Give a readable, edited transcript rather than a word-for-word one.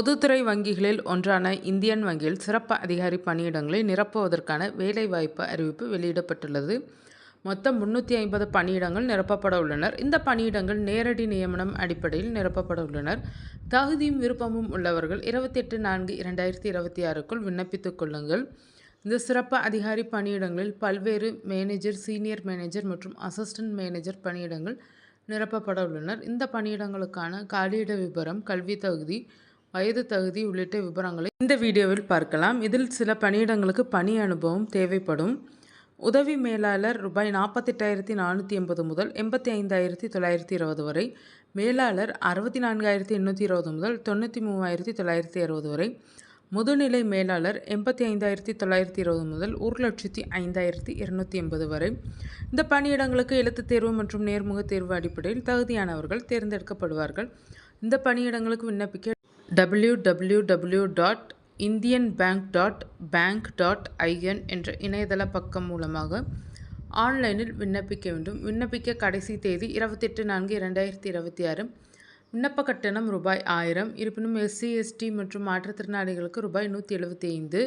பொதுத்துறை வங்கிகளில் ஒன்றான இந்தியன் வங்கியில் சிறப்பு அதிகாரி பணியிடங்களை நிரப்புவதற்கான வேலைவாய்ப்பு அறிவிப்பு வெளியிடப்பட்டுள்ளது. மொத்தம் 350 பணியிடங்கள் நிரப்பப்பட உள்ளனர். இந்த பணியிடங்கள் நேரடி நியமனம் அடிப்படையில் நிரப்பப்பட உள்ளனர். தகுதியும் விருப்பமும் உள்ளவர்கள் 28/4/2026க்குள் விண்ணப்பித்துக் கொள்ளுங்கள். இந்த சிறப்பு அதிகாரி பணியிடங்களில் பல்வேறு மேனேஜர், சீனியர் மேனேஜர் மற்றும் அசிஸ்டன்ட் மேனேஜர் பணியிடங்கள் நிரப்பப்பட உள்ளனர். இந்த பணியிடங்களுக்கான காலியிட விபரம், கல்வி தகுதி, வயது தகுதி உள்ளிட்ட விபரங்களை இந்த வீடியோவில் பார்க்கலாம். இதில் சில பணியிடங்களுக்கு பணி அனுபவம் தேவைப்படும். உதவி மேலாளர் ரூபாய் 48,480 முதல் 85,920 வரை, மேலாளர் 64,820 முதல் 93,960 வரை, முதுநிலை மேலாளர் 85,920 முதல் 1,05,280 வரை. இந்த பணியிடங்களுக்கு எழுத்துத் தேர்வு மற்றும் நேர்முக தேர்வு அடிப்படையில் தகுதியானவர்கள் தேர்ந்தெடுக்கப்படுவார்கள். இந்த பணியிடங்களுக்கு விண்ணப்பிக்க www.indianbank.bank.in என்ற இணையதள பக்கம் மூலமாக ஆன்லைனில் விண்ணப்பிக்க வேண்டும். விண்ணப்பிக்க கடைசி தேதி 28/4/2026. விண்ணப்ப கட்டணம் ரூபாய் 1000. இருப்பினும் SC, ST மற்றும் மாற்றுத்திறனாளிகளுக்கு ரூபாய் 175.